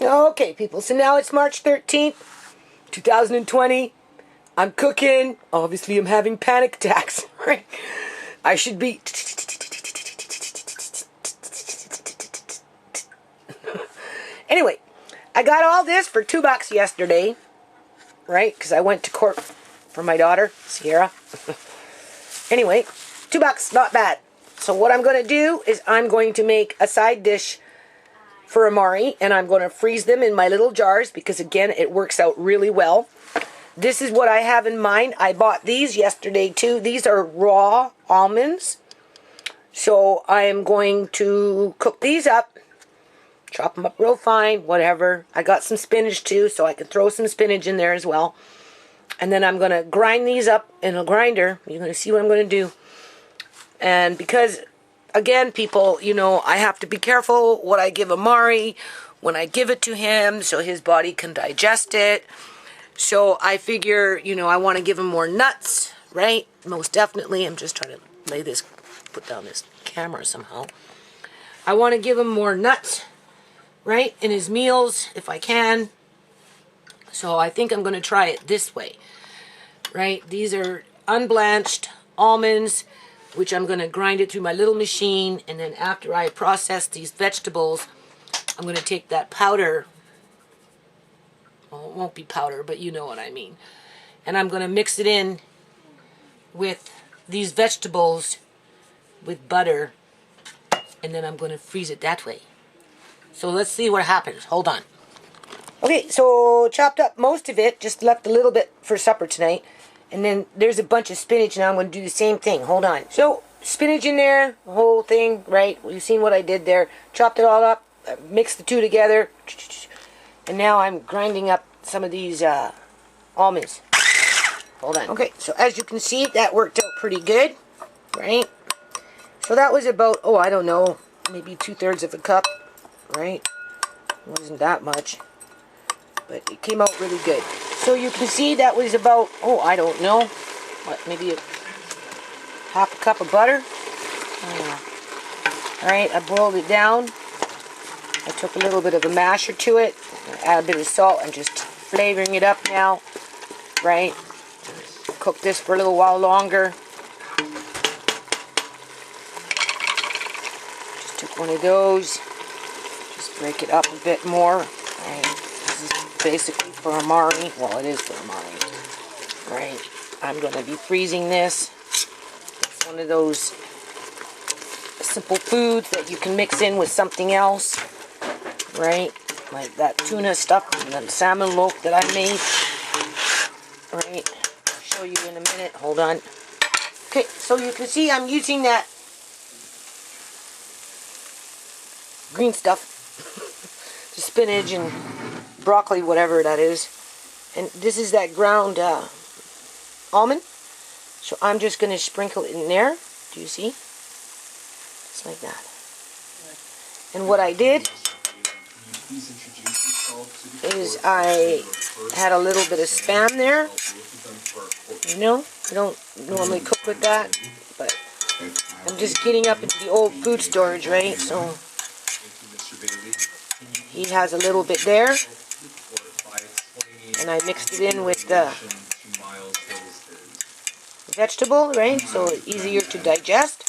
Okay, people, so now it's March 13th, 2020. I'm cooking. Obviously, I'm having panic attacks. Right? I should be... Anyway, I got all this for $2 yesterday, right? Because I went to court for my daughter, Sierra. Anyway, $2, not bad. So what I'm going to do is I'm going to make a side dish for Amari, and I'm going to freeze them in my little jars because, again, it works out really well. This is what I have in mind. I bought these yesterday, too. These are raw almonds. So I am going to cook these up, chop them up real fine, whatever. I got some spinach, too, so I can throw some spinach in there as well. And then I'm going to grind these up in a grinder. You're going to see what I'm going to do. And because... Again, people, you know, I have to be careful what I give Amari when I give it to him so his body can digest it. So I figure, you know, I want to give him more nuts, right? Most definitely. I'm just trying to put down this camera somehow. I want to give him more nuts, right, in his meals if I can. So I think I'm going to try it this way, right? These are unblanched almonds, which I'm going to grind it through my little machine, and then after I process these vegetables, I'm going to take that powder, well, it won't be powder, but you know what I mean, and I'm going to mix it in with these vegetables with butter, and then I'm going to freeze it that way. So let's see what happens. Hold on. Okay, so chopped up most of it, just left a little bit for supper tonight. And then there's a bunch of spinach, and I'm going to do the same thing. Hold on. So, spinach in there, the whole thing, right? Well, you've seen what I did there. Chopped it all up, mixed the two together. And now I'm grinding up some of these almonds. Hold on. Okay, so as you can see, that worked out pretty good, right? So that was about, oh, I don't know, maybe 2/3 of a cup, right? It wasn't that much. But it came out really good. So you can see that was about, oh, I don't know, what, maybe half a cup of butter. Alright, I boiled it down. I took a little bit of a masher to it. Add a bit of salt. I'm just flavoring it up now. Right? Cook this for a little while longer. Just took one of those. Just break it up a bit more. Right. Basically for Amari. Well, it is for Amari. Right. I'm going to be freezing this. It's one of those simple foods that you can mix in with something else. Right. Like that tuna stuff and the salmon loaf that I made. Right. I'll show you in a minute. Hold on. Okay. So you can see I'm using that green stuff. The spinach and broccoli, whatever that is, and this is that ground almond. So I'm just going to sprinkle it in there. Do you see? Just like that. And what I did is I had a little bit of Spam there. You know, I don't normally cook with that, but I'm just getting up into the old food storage, right? So he has a little bit there. And I mixed it in with the vegetable, right? So it's easier to digest.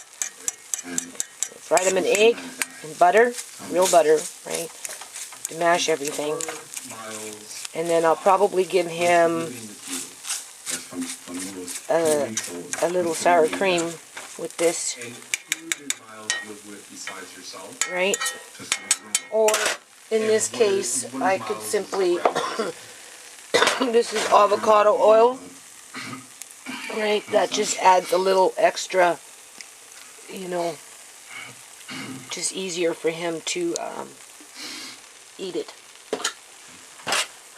Fried them in egg and butter, real butter, right? To mash everything. And then I'll probably give him a little sour cream with this, right? Or in this case, I could simply... This is avocado oil, right? That just adds a little extra, you know, just easier for him to eat it,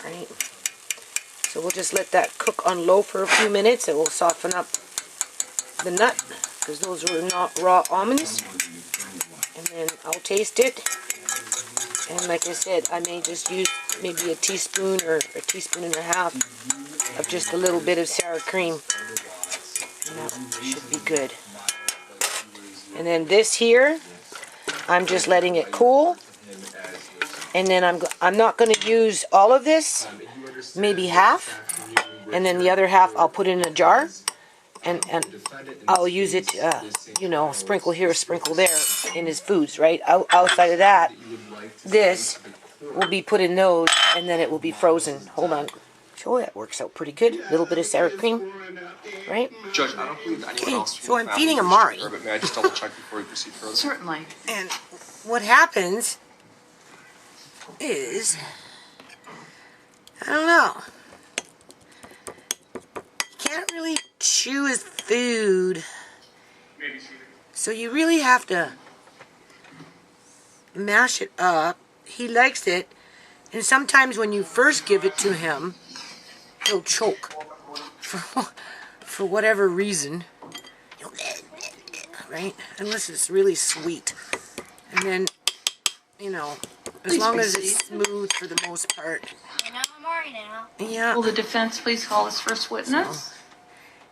right? So we'll just let that cook on low for a few minutes. It will soften up the nut because those were not raw almonds. And then I'll taste it. And like I said, I may just use maybe a teaspoon or a teaspoon and a half of just a little bit of sour cream. And that should be good. And then this here, I'm just letting it cool. And then I'm not going to use all of this, maybe half. And then the other half I'll put in a jar. And I'll use it, you know, sprinkle here, sprinkle there in his foods, right? Outside of that, this will be put in those, and then it will be frozen. Hold on. Oh, that works out pretty good. A little bit of sour cream, right? Judge, I don't believe that anyone else. So I'm feeding Amari. May I just double check before we proceed further? Certainly. And what happens is, I don't know. He can't really chew his food. So you really have to mash it up. He likes it. And sometimes when you first give it to him, he'll choke for whatever reason, right? Unless it's really sweet. And then, you know, as long as it's smooth for the most part. And I'm Amari now. Yeah. Will the defense please call his first witness? So,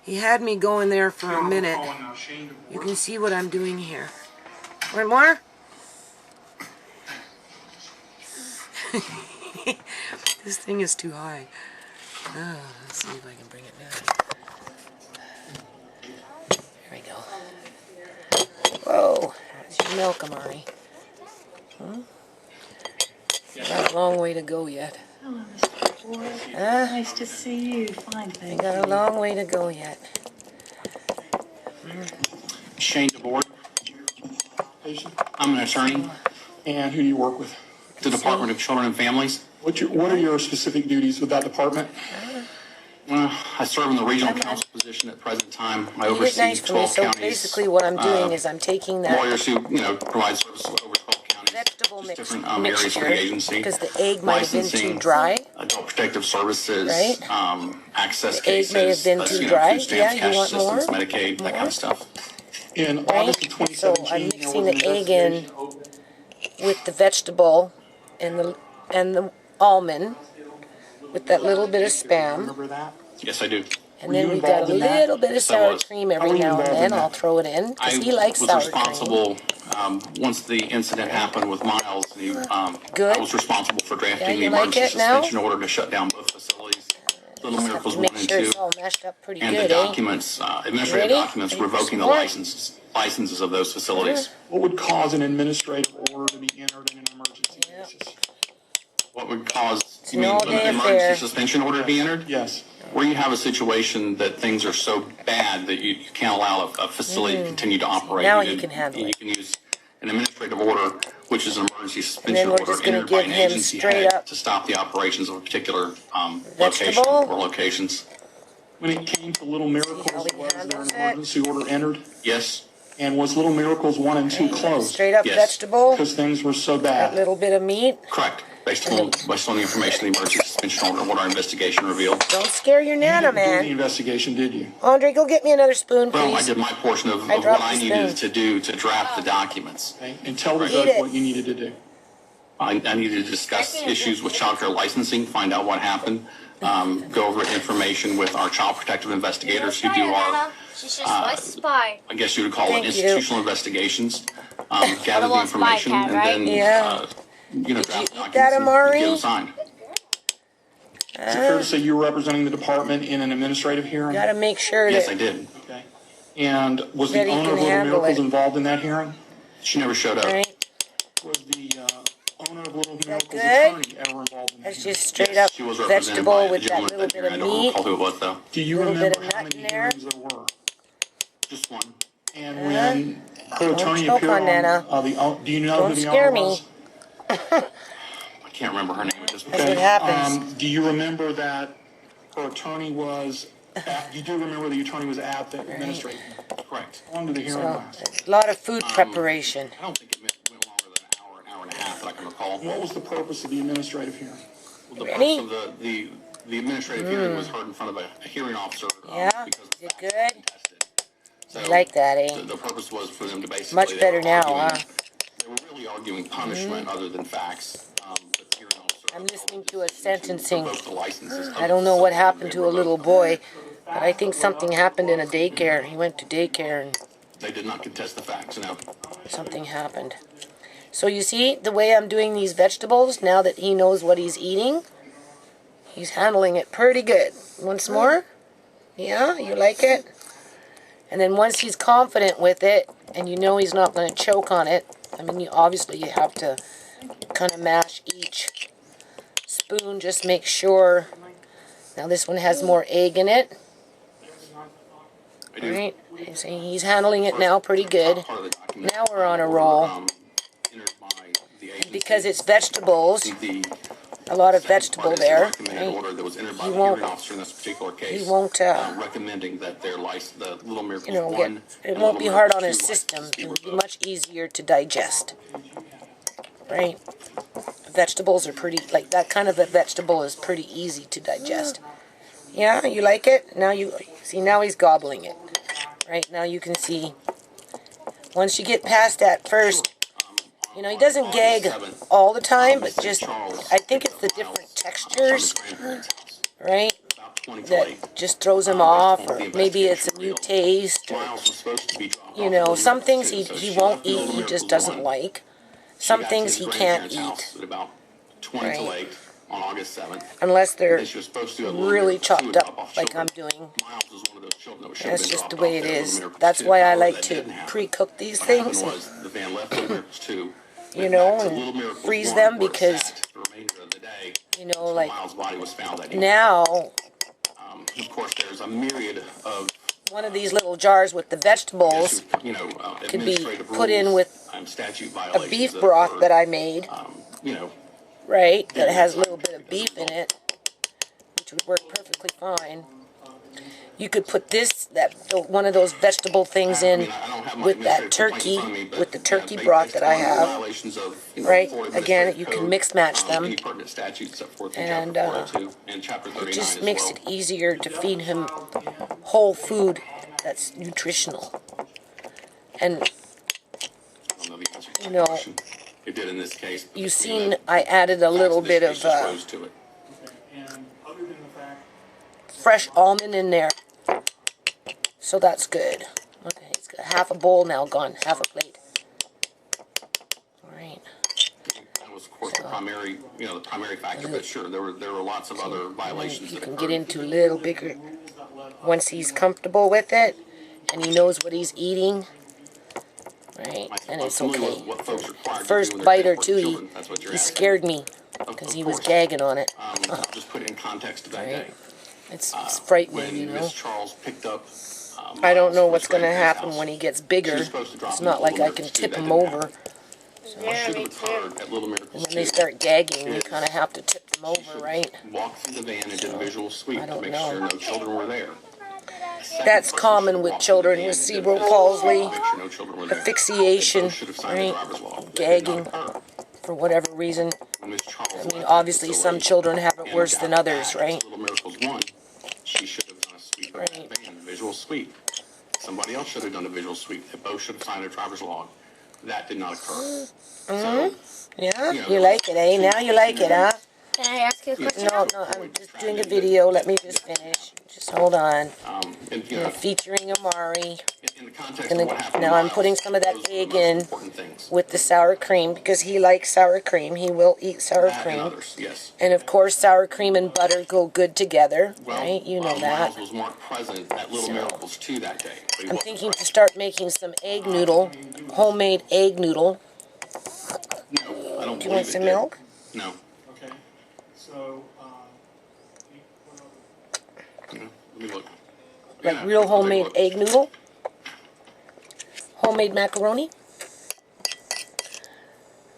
he had me going there for a minute. You can see what I'm doing here. Want more? This thing is too high. Oh, let's see if I can bring it down. There we go. Whoa, that's your milk, Amari. Got a long way to go yet. Hello, Mr. Ford. Nice to see you. Fine, thank you. Got a long way to go yet. Shane DeBoard. I'm an attorney. And who do you work with? The Department of Children and Families. What are your specific duties with that department? I serve in the regional counsel position at the present time. I You did oversee nice for me, 12 so counties. basically what I'm doing is I'm taking that Lawyers who, provide services over 12 counties. vegetable Just different mixture, areas of the agency. because the egg might have been too Licensing, dry. Adult Protective Services, Right. access The egg cases, may have been too dry. food stamps, Yeah, you cash want more? assistance, Medicaid, that kind of stuff. In Right? August of So 2017, I'm there mixing was the an egg in investigation. with the vegetable and the almond with that little bit of spam. Remember that? Yes, I do. And Were then you we've got a involved in that? little bit of Yes, I sour was. cream How every were you now and involved in then. that? I'll throw it in because he likes was sour cream. responsible, once the incident happened with Miles, Good. I was responsible for drafting Yeah, the you like emergency it now? suspension order to shut down both facilities, Little Just have Miracles to 1 make and sure 2, it's all mashed up pretty and good, the eh? documents, administrative Ready? documents Ready for revoking the some more? licenses of those facilities. What would cause an administrative order to be entered in an emergency Yeah. basis? What would cause, It's you an mean, all-day an affair. emergency suspension order to be entered? Yes. Where you have a situation that things are so bad that you can't allow a facility to continue to operate. Now you can handle You it. can use an administrative order, which is an emergency And suspension then we're order just gonna entered by give an him agency straight head up to stop the operations of a particular location vegetable. or locations. When it came to Little Miracles, how he was there handles an it? emergency order entered? Yes, And was Little Miracles 1 and 2 closed? Straight up Yes. vegetable, Because things were so that bad. little bit of meat. correct. Based on the information, the emergency suspension order, what our investigation revealed. Don't scare your You Nana, didn't do the man. investigation, did you? Andre, go get me another spoon, Well, I please. did my portion of what dropped I the needed spoon. to do to draft the documents. Okay. And tell the Eat judge it. what you needed to do. I needed to discuss issues with child care licensing, find out what happened, go over information with our child protective investigators who do our, She's just my spy. I guess you would call Thank it you. institutional investigations, gather the little spy information, cat, and right? then, Yeah. draft eat documents that, and Amari? get them signed. Is it fair to say you were representing the department in an administrative hearing? Gotta make sure Yes, I that did. Okay. And was That the he owner can of Little handle Miracles it. involved in that hearing? She never showed up. right? Was the owner of Little Miracles good? attorney ever involved in that That's hearing? just straight Yes, up she was represented by vegetable a with that gentleman little at bit that of hearing. I don't meat. recall who it was, though. Do you Little bit remember of how nut many in there. hearings there were? Just one. And when her attorney choke appeared on Nana. do you know Don't who the scare owner me. was? I can't remember her name at this point. That's what happens. Do you remember that her attorney was, you do remember the attorney was at the administrative? Correct. How long did the hearing So, last? it's a lot of food preparation. I don't think it went longer than an hour and a half that I can recall. What was the purpose of the administrative hearing? Well, the Ready? purpose of the administrative hearing was heard in front of a hearing officer. Yeah? Because the Is it facts good? were contested. So I like that, eh? The purpose was for them to basically. Much they better were now, arguing- huh? They were really arguing punishment other than facts. But the hearing officer I'm listening to told a them sentencing. revoke the licenses of I don't know the what facility. happened They to a revoked little them. boy, but I think something happened in a daycare. He went to daycare and They did not contest the facts. No. something happened. So you see the way I'm doing these vegetables now that he knows what he's eating? He's handling it pretty good. Once more? Yeah, you like it? And then once he's confident with it, and you know he's not going to choke on it, I mean, obviously you have to kind of mash each spoon, just make sure. Now this one has more egg in it. Right? See, he's handling it now pretty good. Now we're on a roll. Because it's vegetables, a lot of vegetable there. Right? He won't recommending that their you know, it won't be hard on his system. It'll be much easier to digest. Right? Vegetables are pretty, like that kind of a vegetable is pretty easy to digest. Yeah, you like it? Now you see, now he's gobbling it. Right? Now you can see, once you get past that first, you know, he doesn't gag all the time, but just, I think it's the different textures, right, that just throws him off, or maybe it's a new taste, or, you know, some things he won't eat, he just doesn't like. Some things he can't eat, right, unless they're really chopped up, like I'm doing. That's just the way it is. That's why I like to pre-cook these things, you know, and freeze them, because, you know, like now, of course, there's a myriad of one of these little jars with the vegetables could be put in with a beef broth that I made, right, that has a little bit of beef in it, which would work perfectly fine. You could put one of those vegetable things in with that turkey, with the turkey broth that I have, right? Again, you can mix match them, and it just makes it easier to feed him whole food that's nutritional. And, you know, you've seen I added a little bit of fresh almond in there. So that's good. Okay, it's got half a bowl now gone, half a plate. All right. That was, of course, the primary factor, but sure, there were lots of other violations. You can get into a little bigger once he's comfortable with it, and he knows what he's eating. Right, and it's okay. First bite or two, he scared me because he was gagging on it. Just put it in context of that day. It's frightening, you know. Charles picked up, I don't know what's going to happen when he gets bigger. It's not like I can tip him over. Yeah, me too. And when they start gagging, you kind of have to tip them over, right? Walk through the van and did a visual sweep I to don't make know. sure no children were there. That's common with children with cerebral palsy, asphyxiation, right? Gagging, for whatever reason. I mean, obviously some children have it worse than others, right? Little Miracles 1, she should have done a sweep of the van, a visual sweep. Somebody else should have done a visual sweep. They both should have signed a driver's log. That did not occur. So, Yeah, you like it, eh? Now you like it, huh? Can I ask you a question? No, I'm just doing a video. Let me just finish. Just hold on. and, I'm featuring Amari. in the context of what happened, Now I'm putting some of that those are the egg most in important things. with the sour cream because he likes sour cream. He will eat sour That and cream. others, yes. And of course, sour cream and butter go good together, Well, right? You know that. Miles was not present at Little Miracles 2 that day. But he I'm was thinking to present. start making some egg noodle, homemade egg noodle. No, I don't Do you want believe it some did. milk? No. Okay, so, Let me look. Like Yeah, real I'll take a homemade look. egg noodle? Homemade macaroni?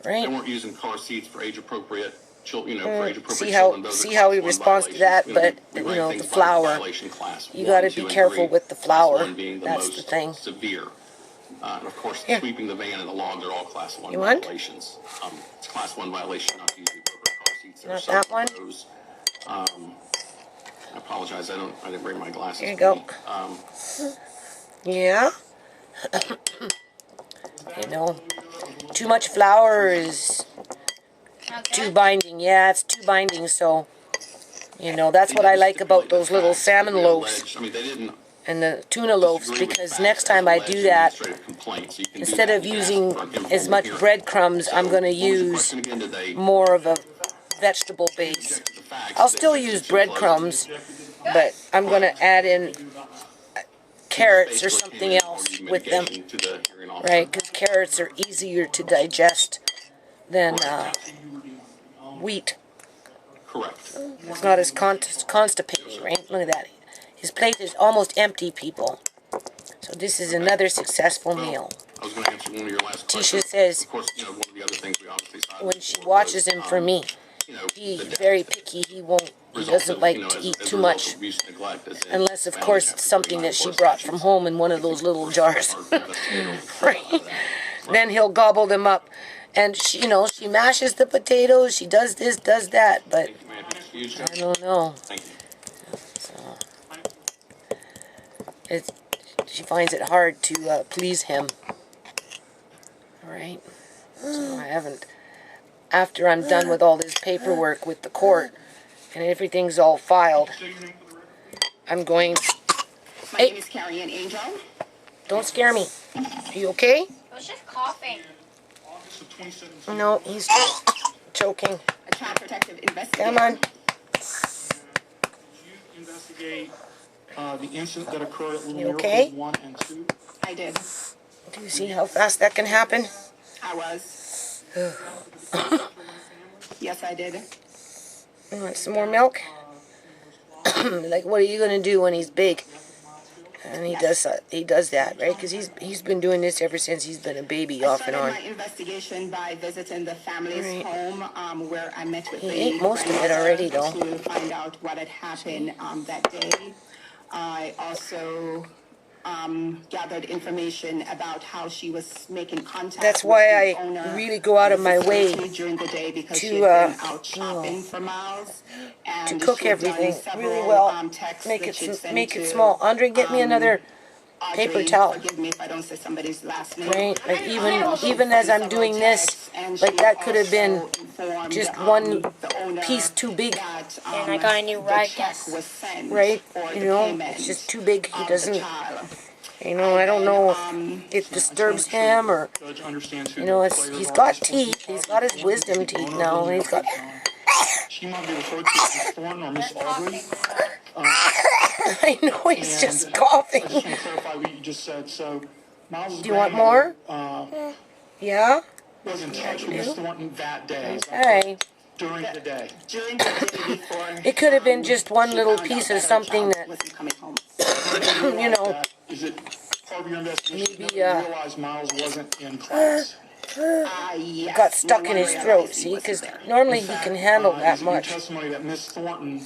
They Right? weren't using car seats for age-appropriate children, for age-appropriate See children. how Those are he class 1 responds to that, violations. but We you know rank the things by flour. violation class You 1, got to 2, be and careful 3, with the class flour. 1 being the That's most the thing. severe. And of course, Here. sweeping the van and the log, they're all class 1 You want? violations. It's class 1 violation not to use the appropriate car seats. There are Not that one? several of those. I apologize. I didn't bring my glasses. Here you with go. me. Yeah. You know, too much flour is too binding. Yeah, it's too binding. So, you know, that's what I like about those little salmon loaves. I mean, they didn't and the tuna loaves, because next time I do that, instead of using as much breadcrumbs, I'm going to use more of a vegetable base. I'll still use breadcrumbs, but I'm going to add in carrots or something else with them, right? Because carrots are easier to digest than wheat. Correct. It's not as constipating, right? Look at that. His plate is almost empty, people. So this is another successful meal. I was going to answer one of your last Tisha questions. says Of course, one of the other things we obviously saw when she watches him for me, he's very picky. He doesn't like to eat too much, unless of course it's something that she brought from home in one of those little jars. Right? Then he'll gobble them up. And she, she mashes the potatoes, she does this, does that, but I don't know. So she finds it hard to please him. Alright? So I haven't, after I'm done with all this paperwork with the court, and everything's all filed, I'm going... My name is Carrie Ann Angel. Don't scare me. Are you okay? I was just coughing. No, he's just choking. A child protective investigator. Come on. You investigate the incident that occurred at Little You Miracle okay? 1 and 2? I did. Do you see how fast that can happen? I was. Yes, I did. You want some more milk? Like, what are you going to do when he's big? And he does that, right? Because he's been doing this ever since he's been a baby, off and on. I started my investigation by visiting the family's home, where I met with He the ate most of it already, though. to find out what had happened that day. I also gathered information about how she was making contact. That's why with the owner I really go out of my way during the day, because to, she had been out shopping for miles, and to cook she had done everything several, really well. texts Make that she'd it sent make it to, small. Andre, get me another paper Audrey, towel. Forgive me if I don't say somebody's last name. Right? Like even as I'm doing this, like that could have been just one piece too big, And I got a new ride guest. right? It's just too big. He doesn't. I don't know if it disturbs him or, Judge understands who he's got teeth. He's got his wisdom teeth now, and he's got. She might be referred to as Miss Thornton or Miss Aubrey. I know he's just I coughing. just want to clarify what you just said. So, Miles' Do you want more? grandmother, Yeah. was in touch with Miss Thornton that day. Hey. During the day. During the day before, It could have been just one she little found piece out of her something child that, wasn't coming home. Is it part of your investigation Maybe, that you realized Miles wasn't in class? Yes, got stuck no in one his realized throat. he See, wasn't because there. normally In he fact, can handle that is it your much. testimony that Miss Thornton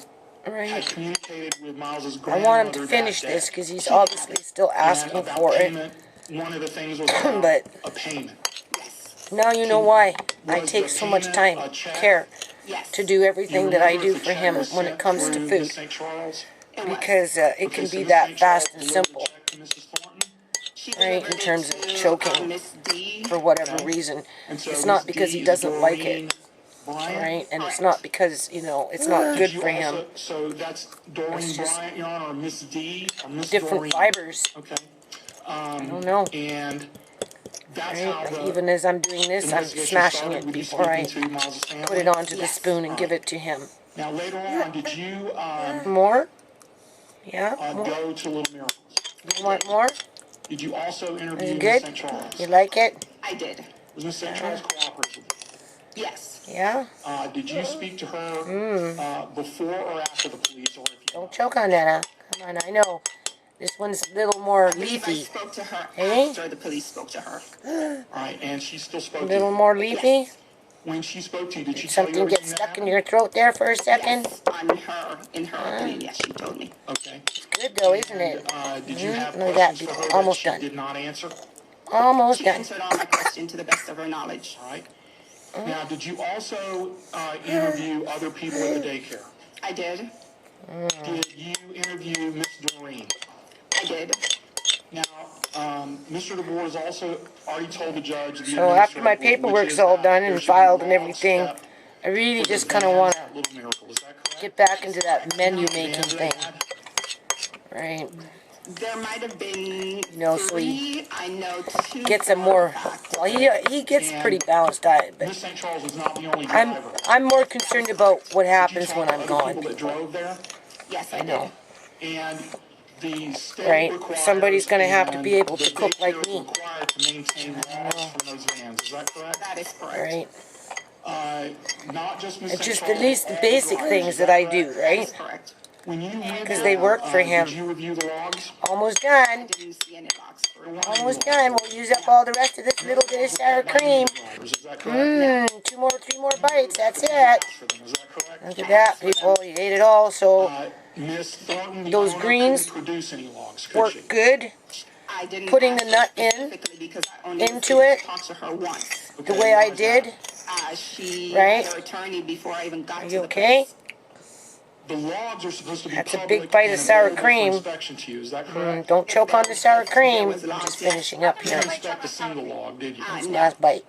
had Right. communicated with Miles's I grandmother want him to that finish day? this because he's obviously still And asking about for it. payment, one of the things was about But a payment. Yes, now you know why I Was take the so much payment time, a check? care yes. to do everything You that I remember do if the for check him was when it sent comes to through food, Miss St. Charles? It was. because it Okay, can so be Miss that St. fast Charles and delivered the simple, check to Mrs. Thornton? She right? In delivered terms it of to, choking Miss D. for whatever Okay. reason. And so It's not Miss because D he is doesn't like Doreen it, Bryant? right? And it's not because it's not good Did you for him. also- So that's Doreen It's just Bryant, Your Honor, or Miss D, or Miss Different Doreen? fibers. Okay. I don't know. And that's Right? how Like the even as I'm doing this, I'm investigation smashing started it with you before I speaking to Miles' family? put it onto the Yes. spoon and give it to him. Now, later on, did you More? Yeah? More? go to Little Miracles? You want more? Did you also Is interview it Miss good? St. Charles? You like it? I did. Was Miss St. Charles cooperative? Yes. Yeah? Did you speak to her before or after the police, or if you Don't choke on that, huh? Come on, I know. This one's a little more I believe I leafy. spoke to her Hey? after the police spoke to her. All right, and she still A spoke to little you? more leafy? Yes. When she spoke to you, did she Did tell you something get everything that stuck in happened? your throat there for a second? Yes, in her opinion, yes, she told me. Okay. Good though, isn't it? Did you have Look at that, questions for her people. that Almost she done. did not answer? Almost She done. answered all my questions to the best of her knowledge. All right. Now, did you also interview other people at the daycare? I did. Did you interview Miss Doreen? I did. Now, Mr. DeBoer has also already told the judge. So after my paperwork's all done and filed and everything, I really just kind of want to get back into that menu making thing. Right. There might have been know, so he 3. I know 2. gets a more, well, he gets pretty balanced diet, but Miss St. Charles was not the only I'm driver. more concerned about what Did you happens talk when to I'm other gone, people that people. drove there? Yes, I I know. did. And the state Right? requires Somebody's gonna have to be and able to the cook like daycare is me. required to maintain logs from those vans. Is that correct? That is correct. Right? Not just Miss It's St. just Charles, at least the all basic drivers. things Is that I do, correct? That right? is correct. When you went Because there, they work for him. Did you review the logs? Almost done. I didn't see any logs for it. Almost done. We'll use up all the rest of this little bit of sour cream. Drivers, is that correct? 3 more bites. That's it. For them, is that correct? Look at that, people. You ate it all, so Miss Thornton, the those owner, greens couldn't produce any logs, could she? work good. I didn't Putting the ask nut her in, specifically because I only into it, talked to her once. the way I did. She Right? had her attorney before I even got Are to you the okay? place. The logs are supposed to be That's a public big bite of and sour available for cream. inspection to you, is that correct? Don't choke on the sour cream. was I'm lots, just yes. finishing up You here. didn't inspect a single log, did you? Last bite.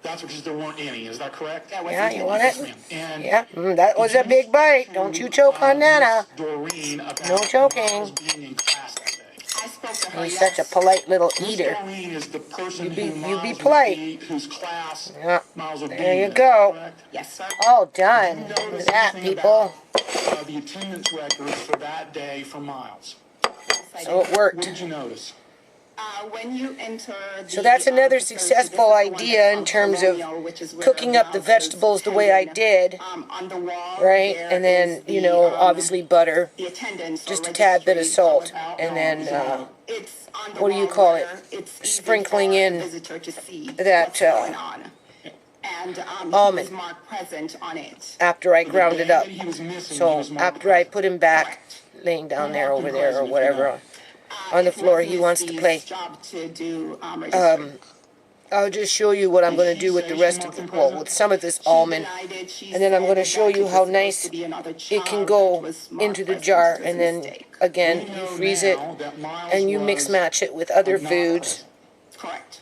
That's because there weren't any, is that correct? That was Yeah, you intended. want Yes, it? ma'am. And Yeah, that was a big bite. Don't you choke on that, huh? Miss Doreen about No choking. Miles being in class that day. I spoke to her. He's yes. such a polite little Miss eater. Doreen is the person You be- who you Miles be would polite. be, whose class Yeah, Miles would be there in, you is that go. correct? Yes, sir. All done. Did you Look at notice that, anything people. about the attendance records for that day for Miles? So it What worked. did you notice? When you enter So that's another successful idea in terms of cooking up the vegetables the way I did, on the wall, right? there And then, is you the, know, obviously butter, the attendance or just a tad bit of registry. salt, and then It's on the what do you wall call it? where it's easy Sprinkling for a in visitor to see that, what's going on. And he almond. was marked present on it. after I ground it up. He was missing, he So was marked after I present. put him back, Correct. laying down there, marked over him there, or present, if you whatever, know. on the It floor, was he Miss wants to Steve's play. job to do registry. I'll just show you what I'm going to do with the rest of the, well, with some of this almond. And then I'm going to show you how nice it can go into the jar. And then, again, you freeze it and you mix match it with other foods. Correct.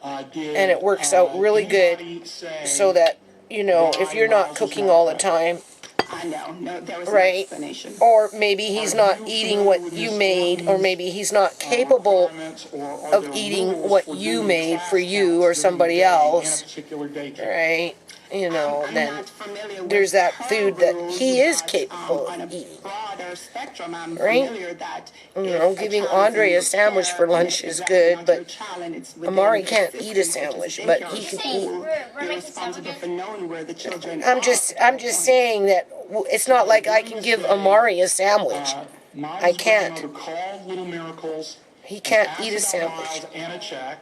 And it works out really good so that, you know, if you're not cooking all the time, I know. No, there was no right? explanation. Or maybe he's not eating what you made, or maybe he's not capable of eating what you made for you or somebody else, right? You know, I'm then not familiar with there's that her food that rules, he is but, capable on a of eating. broader spectrum, I'm Right? familiar that You if know, a giving child is Andre in a sandwich care for and lunch it's is exactly good, not but your child and it's within Amari the can't eat a system, sandwich, such as but daycare he or can school, eat. We're you're making responsible sandwiches. for knowing where the children I'm are just at all saying that it's not like I can give Amari a sandwich. I can't. He can't eat a sandwich.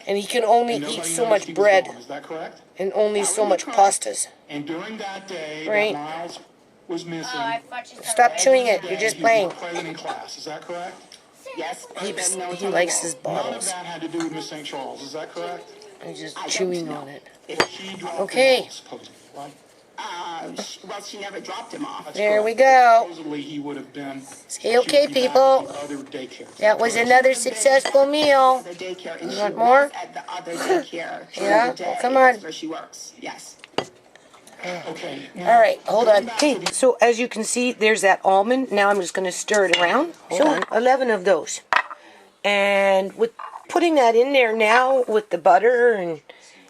And he can only eat so much bread Is that correct? and only so much pastas. And during that day, Right. that Miles was missing. Oh, I thought you said Stop chewing it. You're just he was playing. not present in class. Is that correct? Yes, He likes his None of bottles. that had to do with Miss St. Charles. Is that correct? He's just chewing on it. She dropped Okay. him off, supposedly, right? well, she never dropped him off. That's There we correct. go. Supposedly he would have been. Say okay, she would be back people. at the other daycare. Is That was correct? another successful meal. The daycare, and You she want more? was at the other daycare during Yeah? the day. Well, come on. That's where she works. Yes. Okay. All right, hold on. Okay, so as you can see, there's that almond. Now I'm just going to stir it around. Hold on. 11 of those. And with putting that in there now with the butter and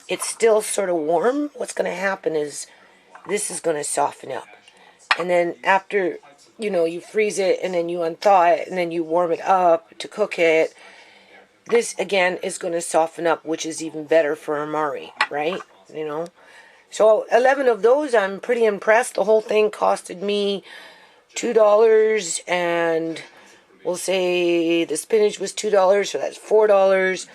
it's still sort of warm, what's going to happen is this is going to soften up. And then after, you know, you freeze it and then you unthaw it and then you warm it up to cook it, this again is going to soften up, which is even better for Amari, right? You know? So 11 of those, I'm pretty impressed. The whole thing costed me $2, and we'll say the spinach was $2, so that's $4.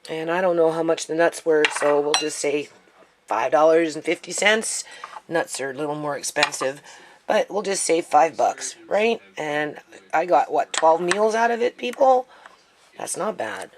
And I don't know how much the nuts were, so we'll just say $5.50. Nuts are a little more expensive, but we'll just say $5, right? And I got, what, 12 meals out of it, people? That's not bad.